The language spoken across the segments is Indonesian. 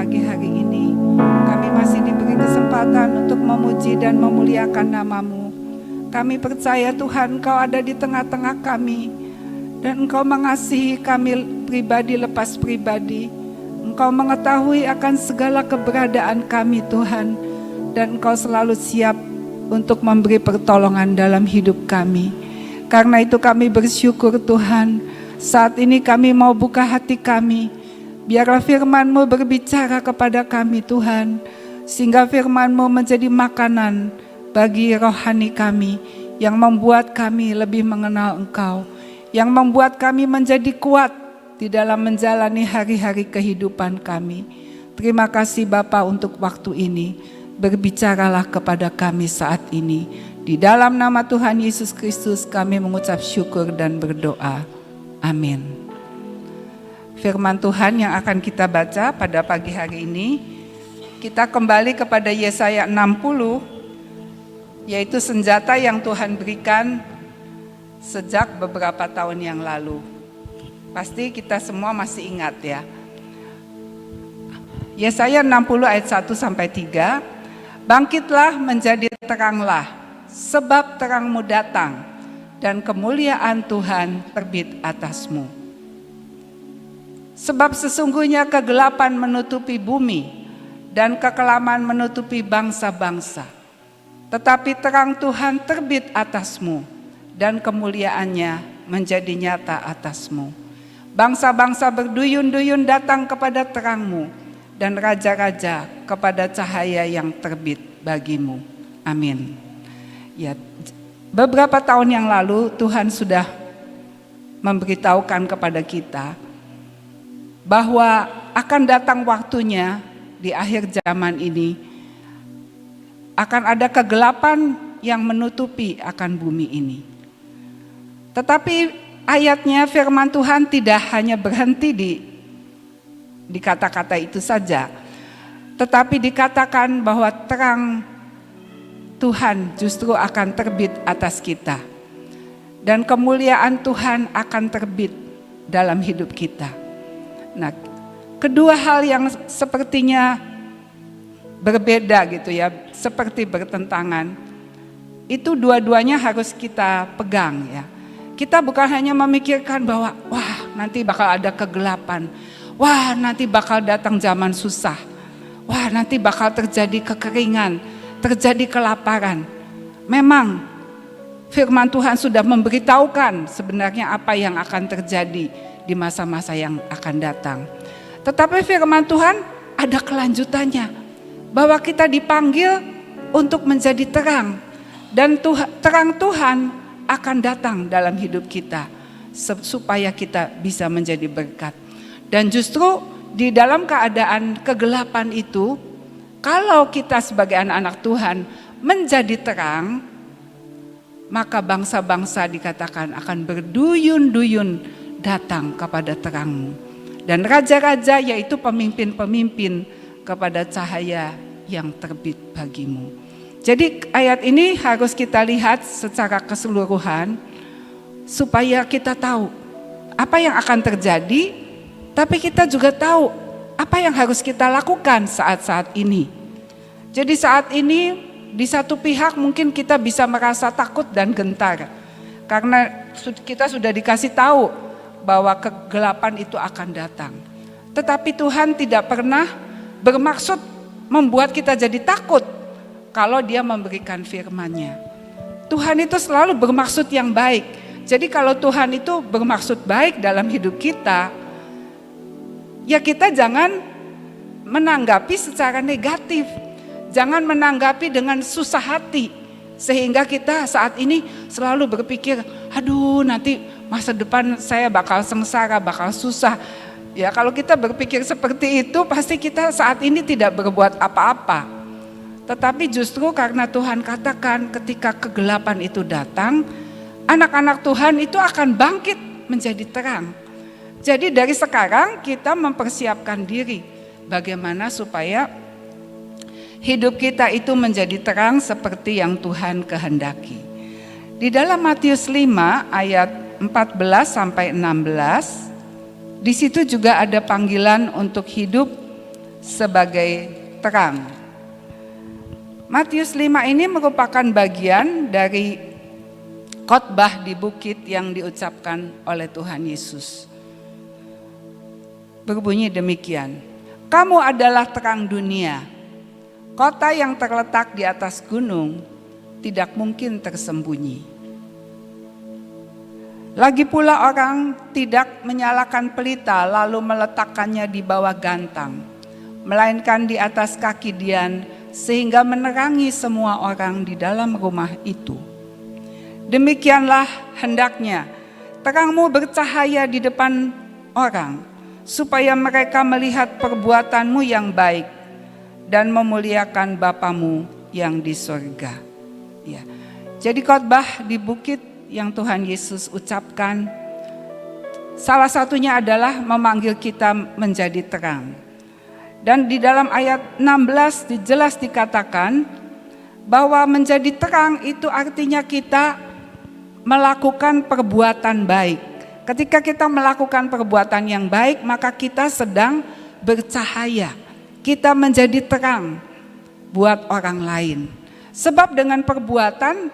pagi hari ini. Kami masih diberi kesempatan untuk memuji dan memuliakan nama-Mu. Kami percaya Tuhan Engkau ada di tengah-tengah kami, dan Engkau mengasihi kami pribadi lepas pribadi. Engkau mengetahui akan segala keberadaan kami Tuhan, dan Engkau selalu siap untuk memberi pertolongan dalam hidup kami. Karena itu kami bersyukur Tuhan, saat ini kami mau buka hati kami. Biarlah firman-Mu berbicara kepada kami Tuhan, sehingga firman-Mu menjadi makanan bagi rohani kami, yang membuat kami lebih mengenal Engkau, yang membuat kami menjadi kuat di dalam menjalani hari-hari kehidupan kami. Terima kasih Bapa untuk waktu ini, berbicaralah kepada kami saat ini. Di dalam nama Tuhan Yesus Kristus kami mengucap syukur dan berdoa. Amin. Firman Tuhan yang akan kita baca pada pagi hari ini, kita kembali kepada Yesaya 60, yaitu senjata yang Tuhan berikan sejak beberapa tahun yang lalu. Pasti kita semua masih ingat ya. Yesaya 60 ayat 1-3, bangkitlah menjadi teranglah, sebab terangmu datang, dan kemuliaan Tuhan terbit atasmu. Sebab sesungguhnya kegelapan menutupi bumi dan kekelaman menutupi bangsa-bangsa. Tetapi terang Tuhan terbit atasmu dan kemuliaannya menjadi nyata atasmu. Bangsa-bangsa berduyun-duyun datang kepada terangmu dan raja-raja kepada cahaya yang terbit bagimu. Amin. Ya, beberapa tahun yang lalu Tuhan sudah memberitahukan kepada kita bahwa akan datang waktunya di akhir zaman ini akan ada kegelapan yang menutupi akan bumi ini. Tetapi ayatnya firman Tuhan tidak hanya berhenti di kata-kata itu saja, tetapi dikatakan bahwa terang Tuhan justru akan terbit atas kita, dan kemuliaan Tuhan akan terbit dalam hidup kita. Nah, kedua hal yang sepertinya berbeda gitu ya, seperti bertentangan, itu dua-duanya harus kita pegang ya. Kita bukan hanya memikirkan bahwa wah nanti bakal ada kegelapan, wah nanti bakal datang zaman susah, wah nanti bakal terjadi kekeringan, terjadi kelaparan. Memang firman Tuhan sudah memberitahukan sebenarnya apa yang akan terjadi di masa-masa yang akan datang. Tetapi firman Tuhan ada kelanjutannya, bahwa kita dipanggil untuk menjadi terang, dan terang Tuhan akan datang dalam hidup kita supaya kita bisa menjadi berkat. Dan justru di dalam keadaan kegelapan itu, kalau kita sebagai anak-anak Tuhan menjadi terang, maka bangsa-bangsa dikatakan akan berduyun-duyun datang kepada terangmu, dan raja-raja yaitu pemimpin-pemimpin kepada cahaya yang terbit bagimu. Jadi ayat ini harus kita lihat secara keseluruhan supaya kita tahu apa yang akan terjadi, tapi kita juga tahu apa yang harus kita lakukan saat-saat ini. Jadi saat ini di satu pihak mungkin kita bisa merasa takut dan gentar karena kita sudah dikasih tahu bahwa kegelapan itu akan datang. Tetapi Tuhan tidak pernah bermaksud membuat kita jadi takut kalau Dia memberikan firman-Nya. Tuhan itu selalu bermaksud yang baik. Jadi kalau Tuhan itu bermaksud baik dalam hidup kita, ya kita jangan menanggapi secara negatif. Jangan menanggapi dengan susah hati, sehingga kita saat ini selalu berpikir, aduh nanti masa depan saya bakal sengsara, bakal susah. Ya kalau kita berpikir seperti itu, pasti kita saat ini tidak berbuat apa-apa. Tetapi justru karena Tuhan katakan ketika kegelapan itu datang, anak-anak Tuhan itu akan bangkit menjadi terang. Jadi dari sekarang kita mempersiapkan diri bagaimana supaya hidup kita itu menjadi terang seperti yang Tuhan kehendaki. Di dalam Matius 5 ayat 14-16, di situ juga ada panggilan untuk hidup sebagai terang. Matius 5 ini merupakan bagian dari khotbah di bukit yang diucapkan oleh Tuhan Yesus. Berbunyi demikian, kamu adalah terang dunia. Kota yang terletak di atas gunung tidak mungkin tersembunyi. Lagi pula orang tidak menyalakan pelita lalu meletakkannya di bawah gantang, melainkan di atas kaki dian sehingga menerangi semua orang di dalam rumah itu. Demikianlah hendaknya terangmu bercahaya di depan orang, supaya mereka melihat perbuatanmu yang baik dan memuliakan Bapamu yang di surga. Ya. Jadi khotbah di bukit yang Tuhan Yesus ucapkan, salah satunya adalah memanggil kita menjadi terang. Dan di dalam ayat 16 jelas dikatakan bahwa menjadi terang itu artinya kita melakukan perbuatan baik. Ketika kita melakukan perbuatan yang baik, maka kita sedang bercahaya. Kita menjadi terang buat orang lain. Sebab dengan perbuatan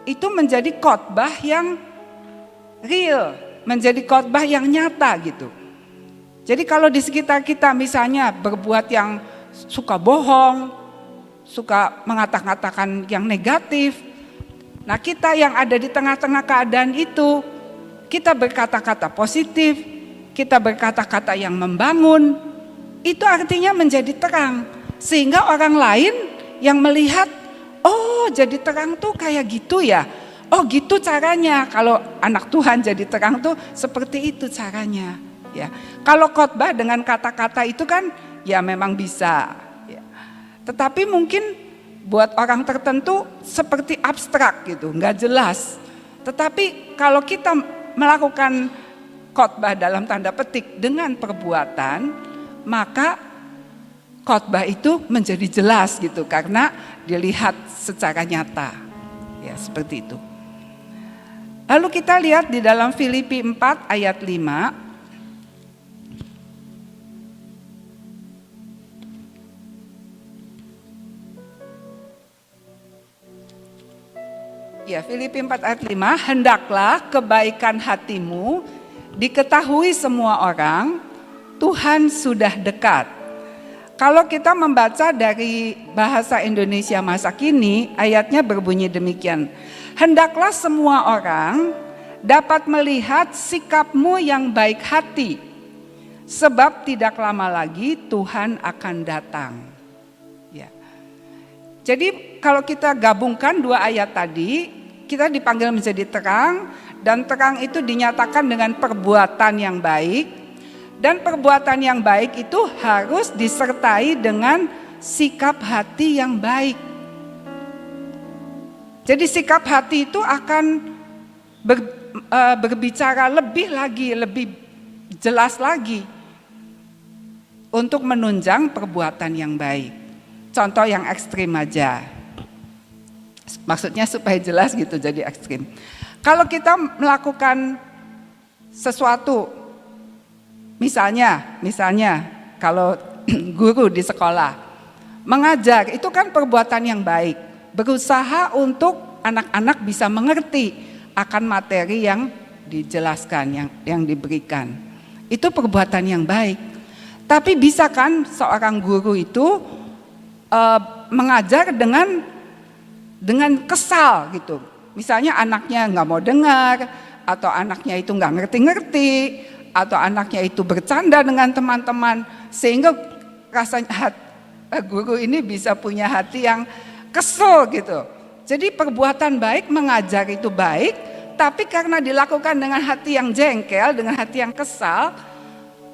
itu menjadi khotbah yang real, menjadi khotbah yang nyata gitu. Jadi kalau di sekitar kita misalnya berbuat yang suka bohong, suka mengatakan yang negatif, nah kita yang ada di tengah-tengah keadaan itu, kita berkata-kata positif, kita berkata-kata yang membangun, itu artinya menjadi terang. Sehingga orang lain yang melihat, oh jadi terang tuh kayak gitu ya. Oh gitu caranya, kalau anak Tuhan jadi terang tuh seperti itu caranya. Ya. Kalau khotbah dengan kata-kata itu kan ya memang bisa. Ya. Tetapi mungkin buat orang tertentu seperti abstrak gitu, nggak jelas. Tetapi kalau kita melakukan khotbah dalam tanda petik dengan perbuatan, maka khotbah itu menjadi jelas gitu karena dilihat secara nyata. Ya, seperti itu. Lalu kita lihat di dalam Filipi 4 ayat 5. Ya, Filipi 4 ayat 5, hendaklah kebaikan hatimu diketahui semua orang, Tuhan sudah dekat. Kalau kita membaca dari bahasa Indonesia masa kini, ayatnya berbunyi demikian. Hendaklah semua orang dapat melihat sikapmu yang baik hati, sebab tidak lama lagi Tuhan akan datang. Ya. Jadi kalau kita gabungkan dua ayat tadi, kita dipanggil menjadi terang, dan terang itu dinyatakan dengan perbuatan yang baik, dan perbuatan yang baik itu harus disertai dengan sikap hati yang baik. Jadi sikap hati itu akan berbicara lebih lagi, lebih jelas lagi untuk menunjang perbuatan yang baik. Contoh yang ekstrim aja. Maksudnya supaya jelas gitu, jadi ekstrim. Kalau kita melakukan sesuatu, misalnya kalau guru di sekolah mengajar, itu kan perbuatan yang baik. Berusaha untuk anak-anak bisa mengerti akan materi yang dijelaskan, yang diberikan. Itu perbuatan yang baik. Tapi bisa kan seorang guru itu mengajar dengan kesal gitu. Misalnya anaknya nggak mau dengar, atau anaknya itu nggak ngerti-ngerti, atau anaknya itu bercanda dengan teman-teman, sehingga rasanya guru ini bisa punya hati yang kesel gitu. Jadi perbuatan baik, mengajar itu baik, tapi karena dilakukan dengan hati yang jengkel, dengan hati yang kesal,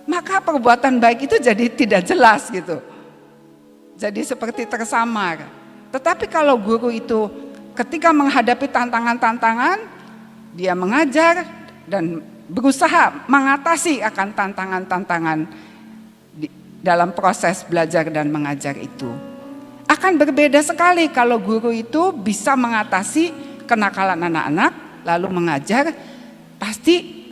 maka perbuatan baik itu jadi tidak jelas gitu. Jadi seperti tersamar. Tetapi kalau guru itu ketika menghadapi tantangan-tantangan, dia mengajar dan berusaha mengatasi akan tantangan-tantangan dalam proses belajar dan mengajar itu. Akan berbeda sekali kalau guru itu bisa mengatasi kenakalan anak-anak, lalu mengajar, pasti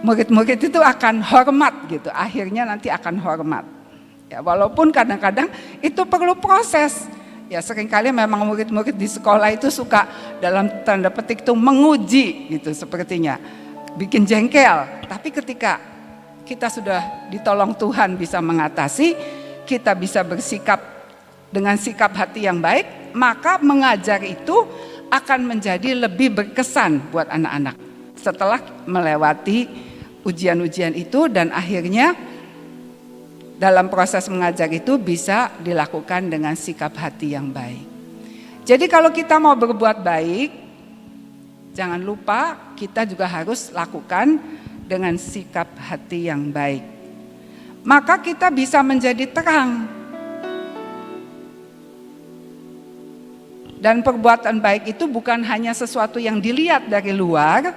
murid-murid itu akan hormat gitu. Akhirnya nanti akan hormat. Ya, walaupun kadang-kadang itu perlu proses. Ya, seringkali memang murid-murid di sekolah itu suka dalam tanda petik itu menguji gitu sepertinya. Bikin jengkel. Tapi ketika kita sudah ditolong Tuhan bisa mengatasi, kita bisa bersikap dengan sikap hati yang baik, maka mengajar itu akan menjadi lebih berkesan buat anak-anak. Setelah melewati ujian-ujian itu dan akhirnya dalam proses mengajar itu bisa dilakukan dengan sikap hati yang baik. Jadi kalau kita mau berbuat baik, jangan lupa kita juga harus lakukan dengan sikap hati yang baik. Maka kita bisa menjadi terang. Dan perbuatan baik itu bukan hanya sesuatu yang dilihat dari luar,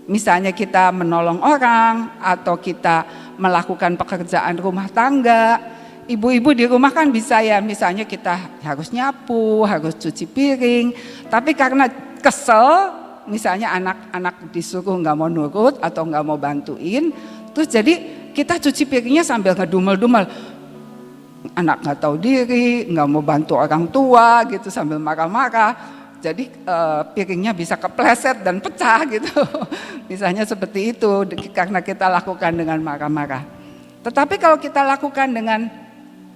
misalnya kita menolong orang atau kita melakukan pekerjaan rumah tangga. Ibu-ibu di rumah kan bisa ya, misalnya kita harus nyapu, harus cuci piring. Tapi karena kesel, misalnya anak-anak disuruh nggak mau nurut atau nggak mau bantuin, terus jadi kita cuci piringnya sambil ngedumel-dumel. Anak nggak tahu diri, nggak mau bantu orang tua gitu sambil marah-marah. Jadi piringnya bisa kepleset dan pecah gitu. Misalnya seperti itu karena kita lakukan dengan marah-marah. Tetapi kalau kita lakukan dengan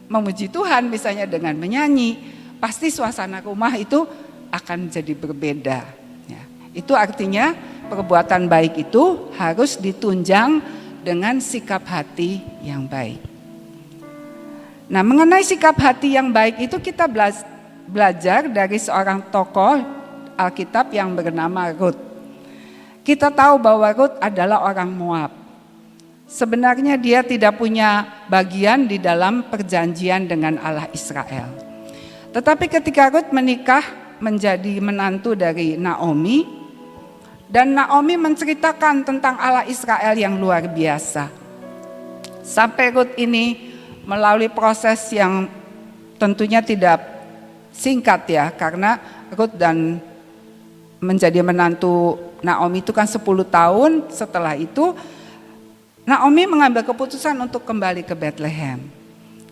memuji Tuhan, misalnya dengan menyanyi, pasti suasana rumah itu akan jadi berbeda. Ya. Itu artinya perbuatan baik itu harus ditunjang dengan sikap hati yang baik. Nah, mengenai sikap hati yang baik itu kita belajar dari seorang tokoh Alkitab yang bernama Rut. Kita tahu bahwa Rut adalah orang Moab. Sebenarnya dia tidak punya bagian di dalam perjanjian dengan Allah Israel. Tetapi ketika Rut menikah menjadi menantu dari Naomi, dan Naomi menceritakan tentang Allah Israel yang luar biasa. Sampai Rut ini melalui proses yang tentunya tidak singkat ya, karena Rut dan menjadi menantu Naomi itu kan 10 tahun. Setelah itu Naomi mengambil keputusan untuk kembali ke Bethlehem.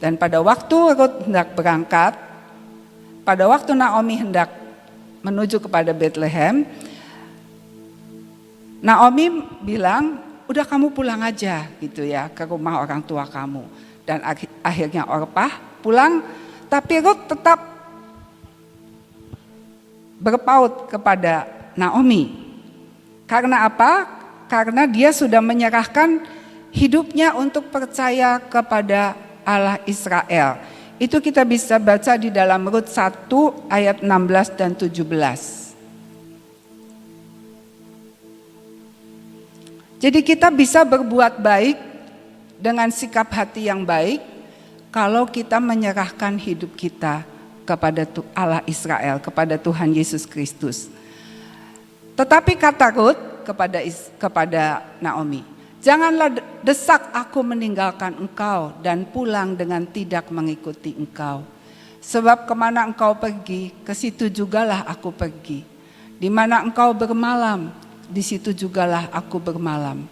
Dan pada waktu Rut hendak berangkat, pada waktu Naomi hendak menuju kepada Bethlehem, Naomi bilang, udah kamu pulang aja gitu ya ke rumah orang tua kamu. Dan akhirnya Orpah pulang, tapi Rut tetap berpaut kepada Naomi. Karena apa? Karena dia sudah menyerahkan hidupnya untuk percaya kepada Allah Israel. Itu kita bisa baca di dalam Rut 1 ayat 16 dan 17. Jadi kita bisa berbuat baik dengan sikap hati yang baik kalau kita menyerahkan hidup kita kepada Allah Israel, kepada Tuhan Yesus Kristus. Tetapi kata Rut kepada Naomi, janganlah desak aku meninggalkan engkau dan pulang dengan tidak mengikuti engkau. Sebab kemana engkau pergi, ke situ jugalah aku pergi. Di mana engkau bermalam, di situ jugalah aku bermalam.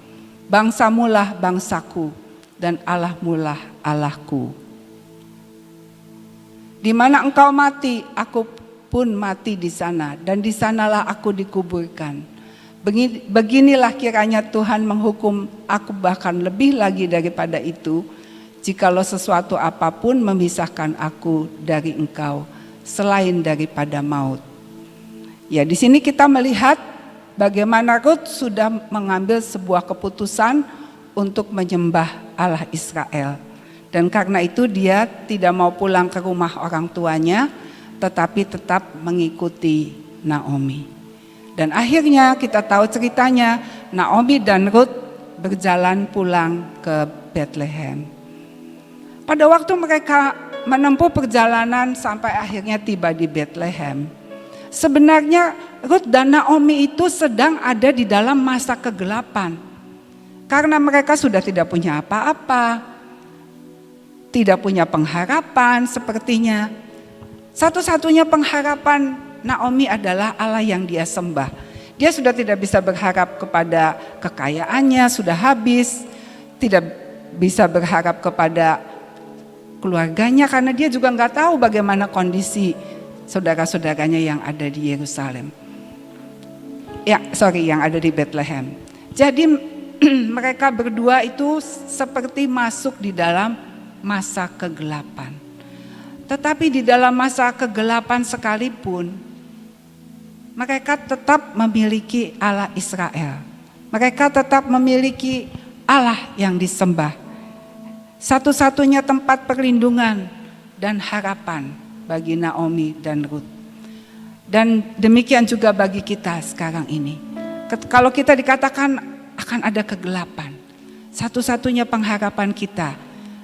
Bangsamulah bangsaku, dan Allahmulah Allahku. Di mana engkau mati, aku pun mati di sana, dan di sanalah aku dikuburkan. Beginilah kiranya Tuhan menghukum aku bahkan lebih lagi daripada itu, jikalau sesuatu apapun memisahkan aku dari engkau, selain daripada maut. Ya, di sini kita melihat bagaimana Rut sudah mengambil sebuah keputusan untuk menyembah Allah Israel. Dan karena itu dia tidak mau pulang ke rumah orang tuanya, tetapi tetap mengikuti Naomi. Dan akhirnya kita tahu ceritanya, Naomi dan Rut berjalan pulang ke Bethlehem. Pada waktu mereka menempuh perjalanan sampai akhirnya tiba di Bethlehem, sebenarnya Rut dan Naomi itu sedang ada di dalam masa kegelapan. Karena mereka sudah tidak punya apa-apa, tidak punya pengharapan sepertinya. Satu-satunya pengharapan Naomi adalah Allah yang dia sembah. Dia sudah tidak bisa berharap kepada kekayaannya, sudah habis. Tidak bisa berharap kepada keluarganya, karena dia juga nggak tahu bagaimana kondisi saudara-saudaranya yang ada di Yerusalem. Yang ada di Bethlehem. Jadi mereka berdua itu seperti masuk di dalam masa kegelapan. Tetapi di dalam masa kegelapan sekalipun, mereka tetap memiliki Allah Israel. Mereka tetap memiliki Allah yang disembah. Satu-satunya tempat perlindungan dan harapan bagi Naomi dan Ruth. Dan demikian juga bagi kita sekarang ini. Kalau kita dikatakan akan ada kegelapan, satu-satunya pengharapan kita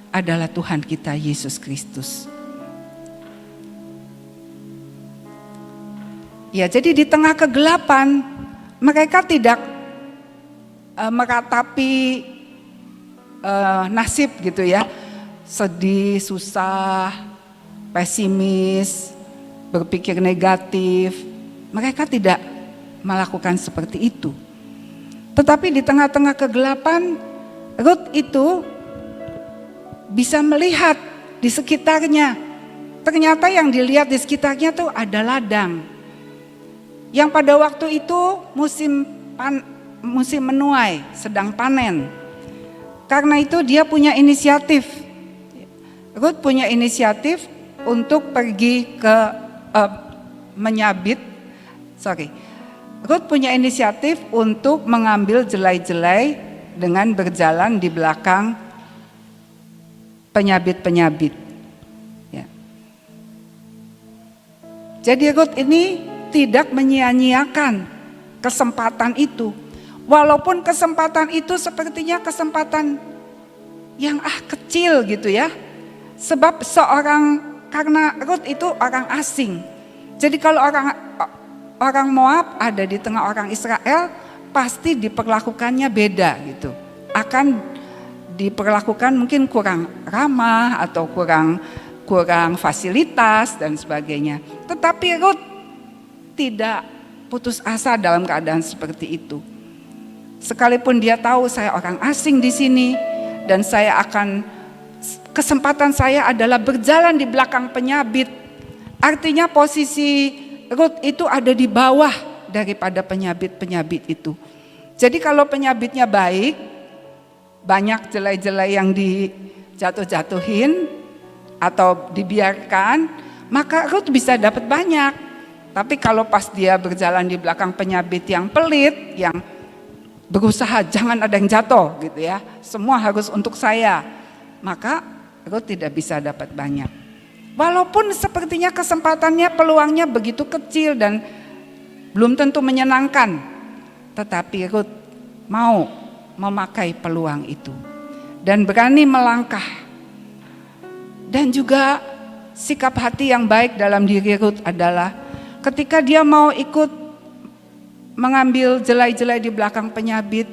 adalah Tuhan kita Yesus Kristus. Ya, jadi di tengah kegelapan mereka tidak meratapi nasib gitu ya, sedih, susah, pesimis, berpikir negatif. Mereka tidak melakukan seperti itu. Tetapi di tengah-tengah kegelapan, Ruth itu bisa melihat di sekitarnya. Ternyata yang dilihat di sekitarnya tuh ada ladang. Yang pada waktu itu musim menuai, sedang panen. Karena itu dia punya inisiatif. Ruth punya inisiatif untuk pergi ke Ruth punya inisiatif untuk mengambil jelai-jelai dengan berjalan di belakang penyabit-penyabit. Ya. Jadi Ruth ini tidak menyia-nyiakan kesempatan itu. Walaupun kesempatan itu sepertinya kesempatan yang kecil gitu ya. Sebab karena Ruth itu orang asing. Jadi kalau orang Moab ada di tengah orang Israel, pasti diperlakukannya beda gitu. Akan diperlakukan mungkin kurang ramah atau kurang fasilitas dan sebagainya. Tetapi Ruth tidak putus asa dalam keadaan seperti itu. Sekalipun dia tahu saya orang asing di sini dan kesempatan saya adalah berjalan di belakang penyabit. Artinya posisi Ruth itu ada di bawah daripada penyabit-penyabit itu. Jadi kalau penyabitnya baik, banyak jelai-jelai yang dijatuh-jatuhin atau dibiarkan, maka Ruth bisa dapat banyak. Tapi kalau pas dia berjalan di belakang penyabit yang pelit, yang berusaha jangan ada yang jatuh gitu ya, semua harus untuk saya, maka Ruth tidak bisa dapat banyak. Walaupun sepertinya kesempatannya, peluangnya begitu kecil dan belum tentu menyenangkan, tetapi Ruth mau memakai peluang itu dan berani melangkah. Dan juga sikap hati yang baik dalam diri Ruth adalah ketika dia mau ikut mengambil jelai-jelai di belakang penyabit,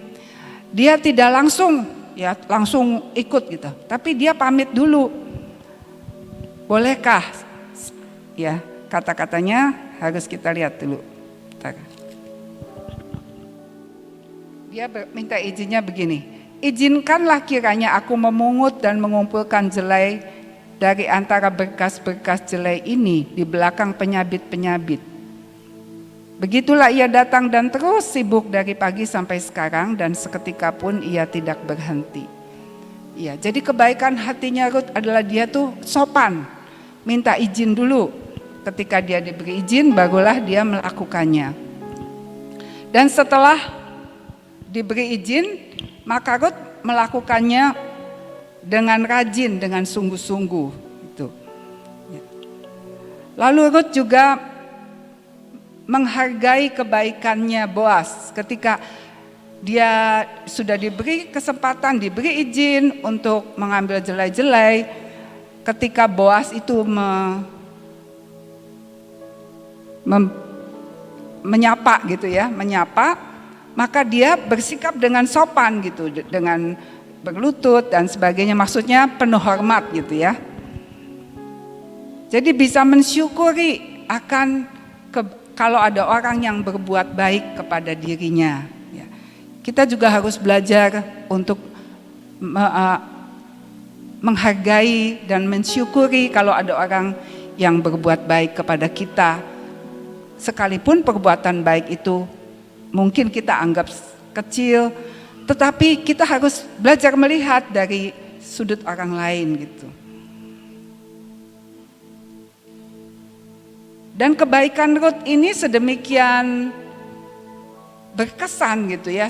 dia tidak langsung ikut gitu, tapi dia pamit dulu. Bolehkah? Ya, kata-katanya harus kita lihat dulu. Dia minta izinnya begini, izinkanlah kiranya aku memungut dan mengumpulkan jelai dari antara berkas-berkas jelai ini di belakang penyabit-penyabit. Begitulah ia datang dan terus sibuk dari pagi sampai sekarang dan seketika pun ia tidak berhenti. Ya, jadi kebaikan hatinya Ruth adalah dia tuh sopan, minta izin dulu. Ketika dia diberi izin, barulah dia melakukannya. Dan setelah diberi izin, maka Ruth melakukannya dengan rajin, dengan sungguh-sungguh. Gitu. Lalu Ruth juga menghargai kebaikannya Boaz ketika dia sudah diberi kesempatan, diberi izin untuk mengambil jelai-jelai. Ketika Boaz itu menyapa gitu ya, maka dia bersikap dengan sopan gitu, dengan berlutut dan sebagainya, maksudnya penuh hormat gitu ya. Jadi bisa mensyukuri akan kalau ada orang yang berbuat baik kepada dirinya. Ya. Kita juga harus belajar untuk menghargai dan mensyukuri kalau ada orang yang berbuat baik kepada kita. Sekalipun perbuatan baik itu mungkin kita anggap kecil, tetapi kita harus belajar melihat dari sudut orang lain gitu. Dan kebaikan Ruth ini sedemikian berkesan gitu ya.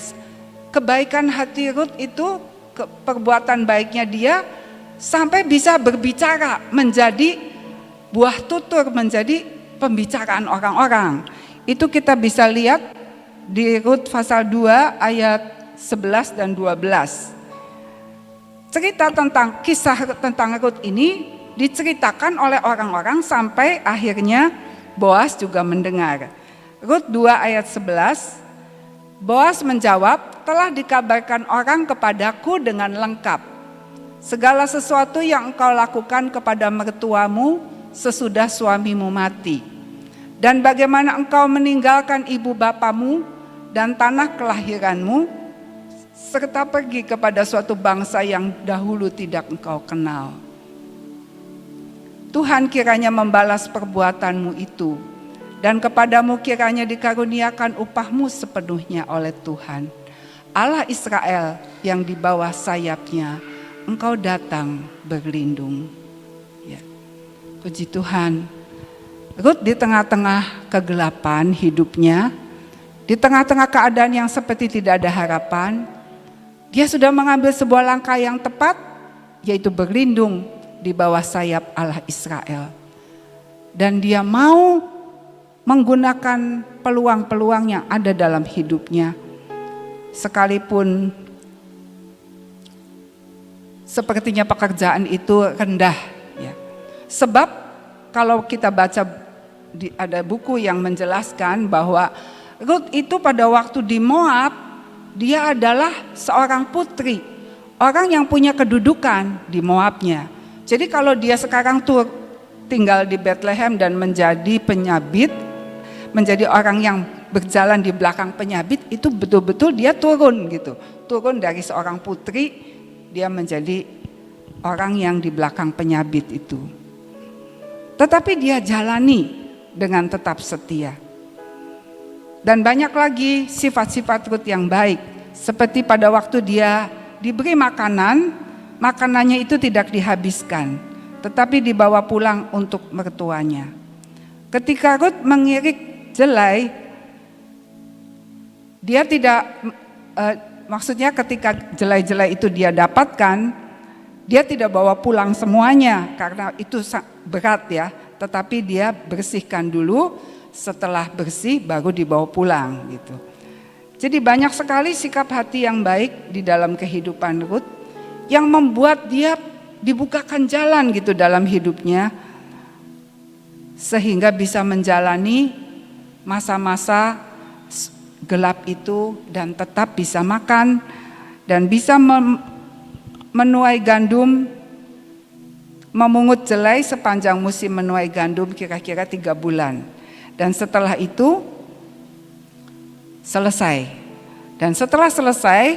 Kebaikan hati Ruth itu, perbuatan baiknya dia sampai bisa berbicara, menjadi buah tutur, menjadi pembicaraan orang-orang. Itu kita bisa lihat di Rut pasal 2 ayat 11 dan 12. Cerita tentang kisah tentang Rut ini diceritakan oleh orang-orang sampai akhirnya Boas juga mendengar. Rut 2 ayat 11, Boas menjawab, telah dikabarkan orang kepadaku dengan lengkap. Segala sesuatu yang engkau lakukan kepada mertuamu sesudah suamimu mati. Dan bagaimana engkau meninggalkan ibu bapamu dan tanah kelahiranmu, serta pergi kepada suatu bangsa yang dahulu tidak engkau kenal. Tuhan kiranya membalas perbuatanmu itu, dan kepadamu kiranya dikaruniakan upahmu sepenuhnya oleh Tuhan, Allah Israel yang di bawah sayapnya engkau datang berlindung. Ya. Puji Tuhan, Rut di tengah-tengah kegelapan hidupnya, di tengah-tengah keadaan yang seperti tidak ada harapan, dia sudah mengambil sebuah langkah yang tepat, yaitu berlindung di bawah sayap Allah Israel. Dan dia mau menggunakan peluang-peluang yang ada dalam hidupnya, sekalipun sepertinya pekerjaan itu rendah. Ya. Sebab kalau kita baca, ada buku yang menjelaskan bahwa Rut itu pada waktu di Moab, dia adalah seorang putri, orang yang punya kedudukan di Moabnya. Jadi kalau dia sekarang tuh tinggal di Bethlehem dan menjadi penyabit, menjadi orang yang berjalan di belakang penyabit, itu betul-betul dia turun gitu. Turun dari seorang putri, dia menjadi orang yang di belakang penyabit itu. Tetapi dia jalani dengan tetap setia. Dan banyak lagi sifat-sifat Rut yang baik. Seperti pada waktu dia diberi makanan, makanannya itu tidak dihabiskan, tetapi dibawa pulang untuk mertuanya. Ketika Rut mengirik jelai, dia tidak, maksudnya ketika jelai-jelai itu dia dapatkan, dia tidak bawa pulang semuanya karena itu berat ya, tetapi dia bersihkan dulu, setelah bersih baru dibawa pulang gitu. Jadi banyak sekali sikap hati yang baik di dalam kehidupan Rut yang membuat dia dibukakan jalan gitu dalam hidupnya, sehingga bisa menjalani masa-masa gelap itu dan tetap bisa makan dan bisa menuai gandum, memungut jelai sepanjang musim menuai gandum kira-kira 3 bulan. Dan setelah itu selesai. Dan setelah selesai,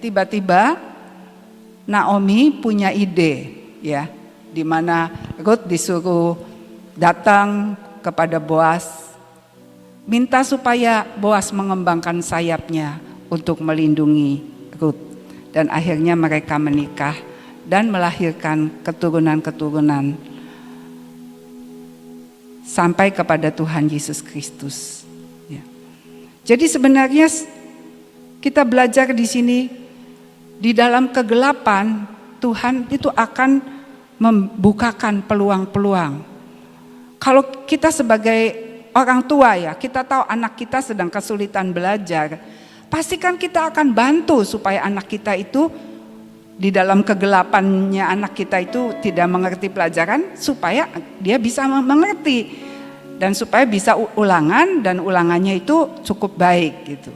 tiba-tiba Naomi punya ide, ya, di mana Rut disuruh datang kepada Boas, minta supaya Boas mengembangkan sayapnya untuk melindungi Rut. Dan akhirnya mereka menikah dan melahirkan keturunan-keturunan sampai kepada Tuhan Yesus Kristus. Ya. Jadi sebenarnya kita belajar di sini, di dalam kegelapan Tuhan itu akan membukakan peluang-peluang. Kalau kita sebagai orang tua ya, kita tahu anak kita sedang kesulitan belajar, pastikan kita akan bantu supaya anak kita itu di dalam kegelapannya anak kita itu tidak mengerti pelajaran, supaya dia bisa mengerti dan supaya bisa ulangan dan ulangannya itu cukup baik gitu.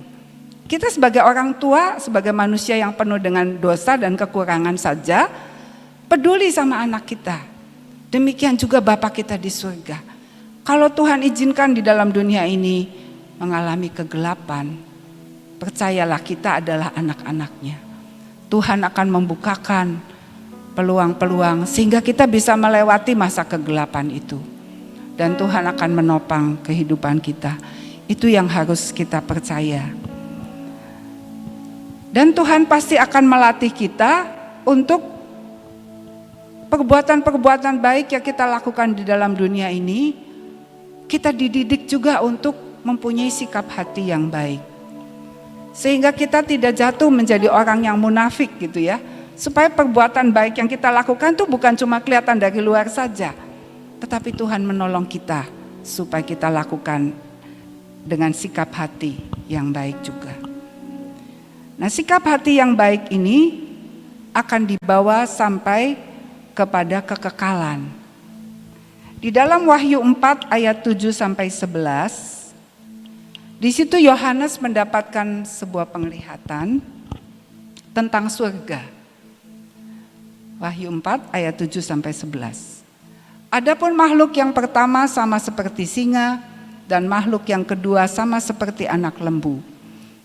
Kita sebagai orang tua, sebagai manusia yang penuh dengan dosa dan kekurangan saja, peduli sama anak kita. Demikian juga Bapa kita di surga. Kalau Tuhan izinkan di dalam dunia ini mengalami kegelapan, percayalah kita adalah anak-anaknya. Tuhan akan membukakan peluang-peluang sehingga kita bisa melewati masa kegelapan itu. Dan Tuhan akan menopang kehidupan kita. Itu yang harus kita percaya. Dan Tuhan pasti akan melatih kita untuk perbuatan-perbuatan baik yang kita lakukan di dalam dunia ini. Kita dididik juga untuk mempunyai sikap hati yang baik. Sehingga kita tidak jatuh menjadi orang yang munafik gitu ya. Supaya perbuatan baik yang kita lakukan itu bukan cuma kelihatan dari luar saja. Tetapi Tuhan menolong kita supaya kita lakukan dengan sikap hati yang baik juga. Nah, sikap hati yang baik ini akan dibawa sampai kepada kekekalan. Di dalam Wahyu 4 ayat 7 sampai 11, di situ Yohanes mendapatkan sebuah penglihatan tentang surga. Wahyu 4 ayat 7 sampai 11. Adapun makhluk yang pertama sama seperti singa, dan makhluk yang kedua sama seperti anak lembu.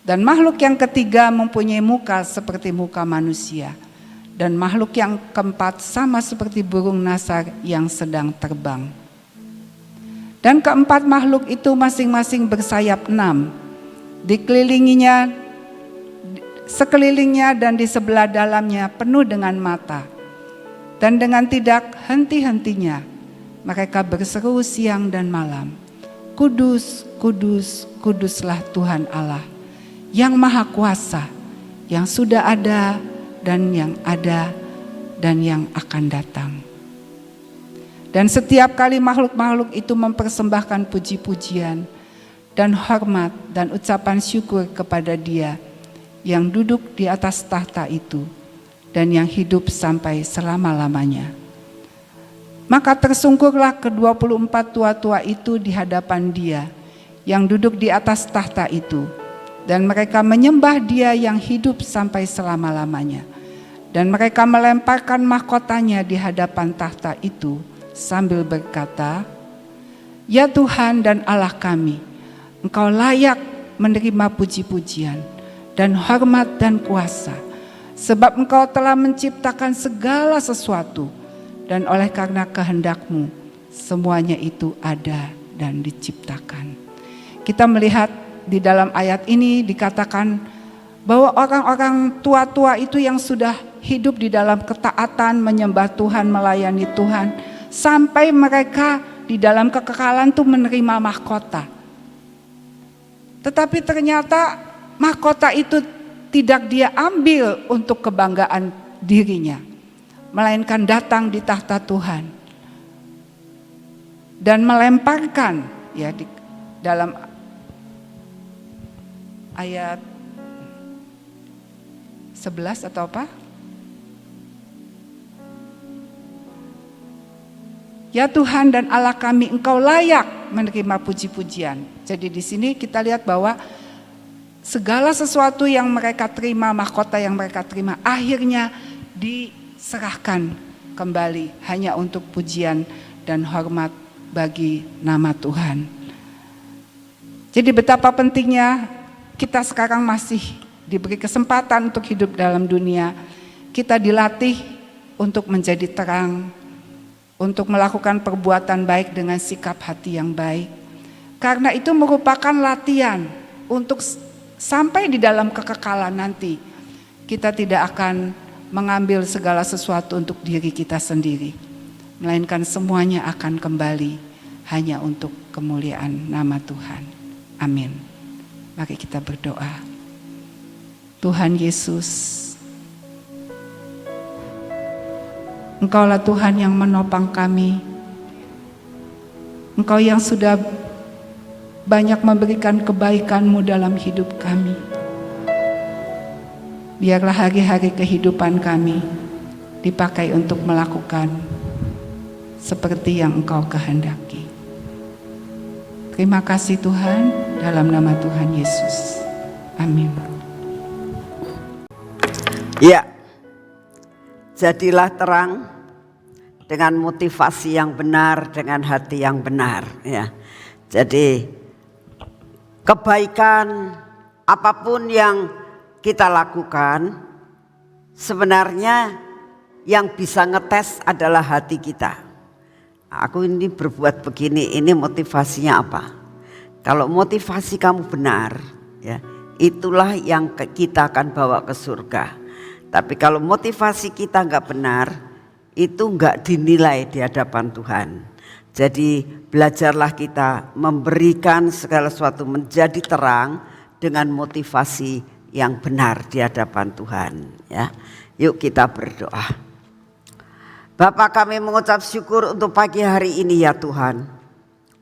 Dan makhluk yang ketiga mempunyai muka seperti muka manusia. Dan makhluk yang keempat sama seperti burung nasar yang sedang terbang. Dan keempat makhluk itu masing-masing bersayap 6. Sekelilingnya dan di sebelah dalamnya penuh dengan mata. Dan dengan tidak henti-hentinya mereka berseru siang dan malam, Kudus, kudus, kuduslah Tuhan Allah yang Maha Kuasa, yang sudah ada dan yang ada dan yang akan datang. Dan setiap kali makhluk-makhluk itu mempersembahkan puji-pujian dan hormat dan ucapan syukur kepada Dia yang duduk di atas tahta itu dan yang hidup sampai selama-lamanya. Maka tersungkurlah ke-24 tua-tua itu di hadapan Dia yang duduk di atas tahta itu, dan mereka menyembah Dia yang hidup sampai selama-lamanya. Dan mereka melemparkan mahkotanya di hadapan tahta itu sambil berkata, Ya Tuhan dan Allah kami, Engkau layak menerima puji-pujian dan hormat dan kuasa, sebab Engkau telah menciptakan segala sesuatu, dan oleh karena kehendak-Mu semuanya itu ada dan diciptakan. Kita melihat di dalam ayat ini dikatakan bahwa orang-orang tua-tua itu yang sudah hidup di dalam ketaatan, menyembah Tuhan, melayani Tuhan, sampai mereka di dalam kekekalan itu menerima mahkota. Tetapi ternyata mahkota itu tidak dia ambil untuk kebanggaan dirinya, melainkan datang di tahta Tuhan dan melemparkan, ya, di dalam ayat 11 atau apa? Ya Tuhan dan Allah kami, Engkau layak menerima puji-pujian. Jadi di sini kita lihat bahwa segala sesuatu yang mereka terima, mahkota yang mereka terima, akhirnya diserahkan kembali hanya untuk pujian dan hormat bagi nama Tuhan. Jadi betapa pentingnya kita sekarang masih diberi kesempatan untuk hidup dalam dunia. Kita dilatih untuk menjadi terang, untuk melakukan perbuatan baik dengan sikap hati yang baik. Karena itu merupakan latihan untuk sampai di dalam kekekalan nanti. Kita tidak akan mengambil segala sesuatu untuk diri kita sendiri, melainkan semuanya akan kembali hanya untuk kemuliaan nama Tuhan. Amin. Mari kita berdoa. Tuhan Yesus, Engkaulah Tuhan yang menopang kami. Engkau yang sudah banyak memberikan kebaikan-Mu dalam hidup kami. Biarlah hari-hari kehidupan kami dipakai untuk melakukan seperti yang Engkau kehendaki. Terima kasih Tuhan, dalam nama Tuhan Yesus. Amin. Ya, jadilah terang dengan motivasi yang benar, dengan hati yang benar. Ya, jadi kebaikan apapun yang kita lakukan sebenarnya yang bisa ngetes adalah hati kita. Aku ini berbuat begini, ini motivasinya apa? Kalau motivasi kamu benar, ya, itulah yang kita akan bawa ke surga. Tapi kalau motivasi kita nggak benar, itu nggak dinilai di hadapan Tuhan. Jadi belajarlah kita memberikan segala sesuatu menjadi terang dengan motivasi yang benar di hadapan Tuhan. Ya, yuk kita berdoa. Bapa, kami mengucap syukur untuk pagi hari ini ya Tuhan.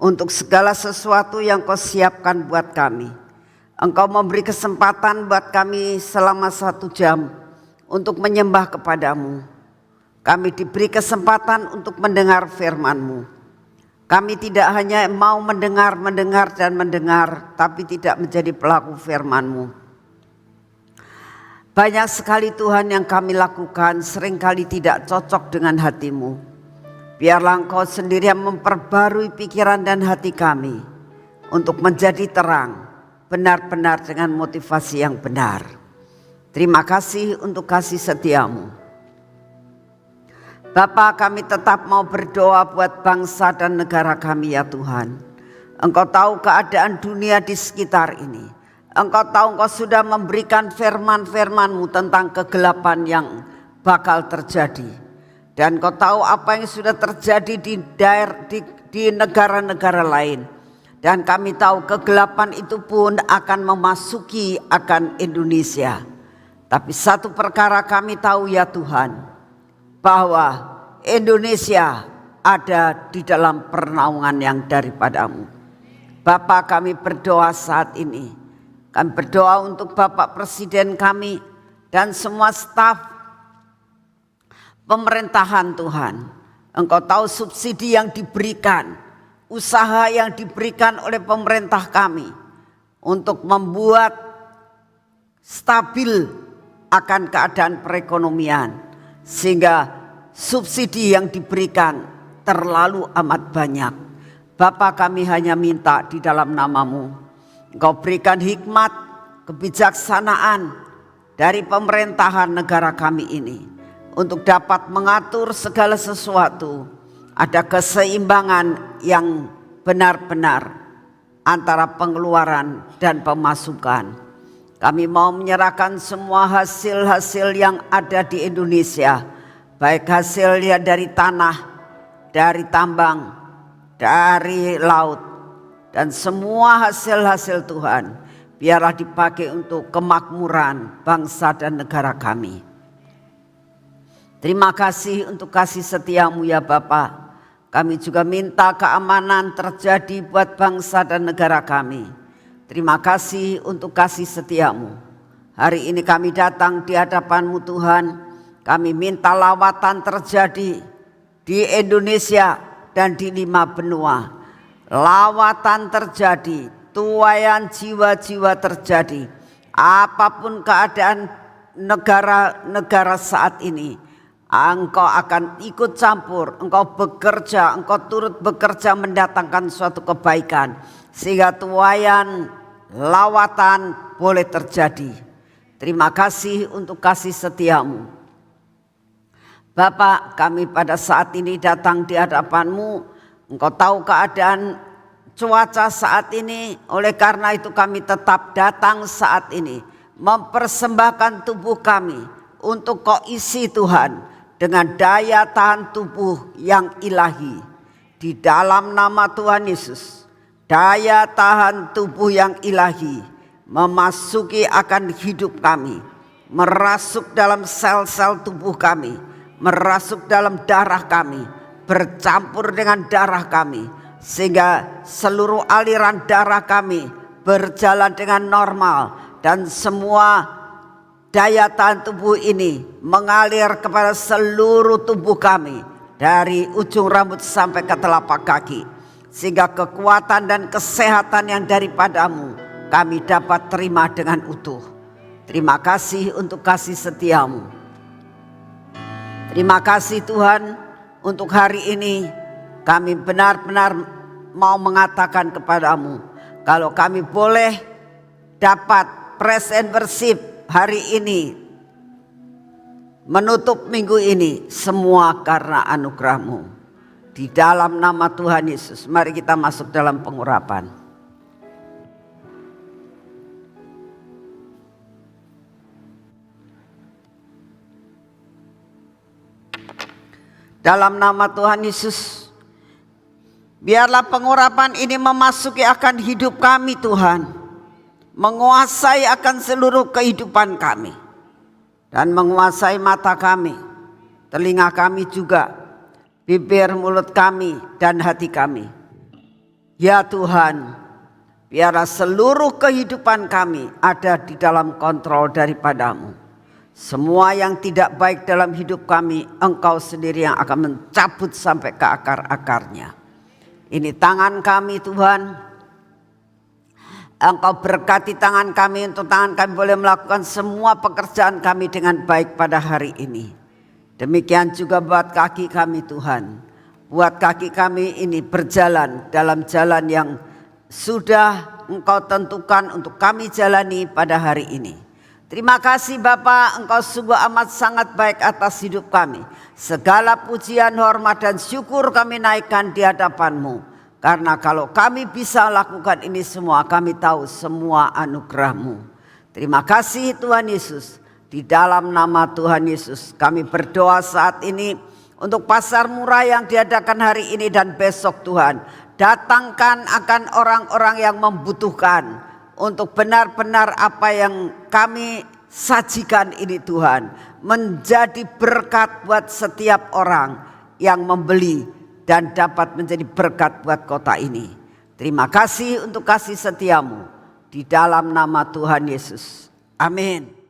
Untuk segala sesuatu yang Kau siapkan buat kami. Engkau memberi kesempatan buat kami selama 1 jam untuk menyembah kepadamu. Kami diberi kesempatan untuk mendengar firman-Mu. Kami tidak hanya mau mendengar dan mendengar, tapi tidak menjadi pelaku firman-Mu. Banyak sekali Tuhan yang kami lakukan seringkali tidak cocok dengan hati-Mu. Biarlah Engkau sendiri yang memperbarui pikiran dan hati kami untuk menjadi terang, benar-benar dengan motivasi yang benar. Terima kasih untuk kasih setia-Mu. Bapa, kami tetap mau berdoa buat bangsa dan negara kami ya Tuhan. Engkau tahu keadaan dunia di sekitar ini. Engkau tahu Engkau sudah memberikan firman-firman-Mu tentang kegelapan yang bakal terjadi. Dan Engkau tahu apa yang sudah terjadi di negara-negara lain. Dan kami tahu kegelapan itu pun akan memasuki akan Indonesia. Tapi satu perkara kami tahu ya Tuhan, bahwa Indonesia ada di dalam pernaungan yang daripada-Mu. Bapa, kami berdoa saat ini. Kami berdoa untuk Bapak Presiden kami dan semua staf pemerintahan Tuhan. Engkau tahu subsidi yang diberikan, usaha yang diberikan oleh pemerintah kami untuk membuat stabil akan keadaan perekonomian. Sehingga subsidi yang diberikan terlalu amat banyak. Bapa, kami hanya minta di dalam nama-Mu, Engkau berikan hikmat, kebijaksanaan dari pemerintahan negara kami ini untuk dapat mengatur segala sesuatu. Ada keseimbangan yang benar-benar antara pengeluaran dan pemasukan. Kami mau menyerahkan semua hasil-hasil yang ada di Indonesia, baik hasilnya dari tanah, dari tambang, dari laut, dan semua hasil-hasil Tuhan biarlah dipakai untuk kemakmuran bangsa dan negara kami. Terima kasih untuk kasih setia-Mu ya Bapa. Kami juga minta keamanan terjadi buat bangsa dan negara kami. Terima kasih untuk kasih setia-Mu. Hari ini kami datang di hadapan-Mu Tuhan. Kami minta lawatan terjadi di Indonesia dan di 5 benua. Lawatan terjadi, tuaian jiwa-jiwa terjadi. Apapun keadaan negara-negara saat ini, Engkau akan ikut campur, Engkau bekerja, Engkau turut bekerja mendatangkan suatu kebaikan. Sehingga tuaian lawatan boleh terjadi. Terima kasih untuk kasih setia-Mu. Bapak, kami pada saat ini datang di hadapan-Mu. Engkau tahu keadaan cuaca saat ini, oleh karena itu kami tetap datang saat ini. Mempersembahkan tubuh kami untuk Kau isi Tuhan dengan daya tahan tubuh yang ilahi. Di dalam nama Tuhan Yesus, daya tahan tubuh yang ilahi memasuki akan hidup kami. Merasuk dalam sel-sel tubuh kami, merasuk dalam darah kami, bercampur dengan darah kami, sehingga seluruh aliran darah kami berjalan dengan normal dan semua daya tahan tubuh ini mengalir kepada seluruh tubuh kami dari ujung rambut sampai ke telapak kaki, sehingga kekuatan dan kesehatan yang daripada-Mu kami dapat terima dengan utuh. Terima kasih untuk kasih setia-Mu. Terima kasih Tuhan. Untuk hari ini kami benar-benar mau mengatakan kepada-Mu, kalau kami boleh dapat praise and worship hari ini menutup minggu ini, semua karena anugerah-Mu. Di dalam nama Tuhan Yesus, mari kita masuk dalam pengurapan. Dalam nama Tuhan Yesus, biarlah pengurapan ini memasuki akan hidup kami Tuhan, menguasai akan seluruh kehidupan kami, dan menguasai mata kami, telinga kami juga, bibir, mulut kami, dan hati kami. Ya Tuhan, biarlah seluruh kehidupan kami ada di dalam kontrol daripada-Mu. Semua yang tidak baik dalam hidup kami, Engkau sendiri yang akan mencabut sampai ke akar-akarnya. Ini tangan kami Tuhan, Engkau berkati tangan kami untuk tangan kami boleh melakukan semua pekerjaan kami dengan baik pada hari ini. Demikian juga buat kaki kami Tuhan, buat kaki kami ini berjalan dalam jalan yang sudah Engkau tentukan untuk kami jalani pada hari ini. Terima kasih Bapa, Engkau sungguh amat sangat baik atas hidup kami. Segala pujian, hormat dan syukur kami naikkan di hadapan-Mu. Karena kalau kami bisa lakukan ini semua, kami tahu semua anugerah-Mu. Terima kasih Tuhan Yesus. Di dalam nama Tuhan Yesus kami berdoa saat ini untuk pasar murah yang diadakan hari ini dan besok Tuhan. Datangkan akan orang-orang yang membutuhkan. Untuk benar-benar apa yang kami sajikan ini Tuhan menjadi berkat buat setiap orang yang membeli dan dapat menjadi berkat buat kota ini. Terima kasih untuk kasih setia-Mu di dalam nama Tuhan Yesus. Amin.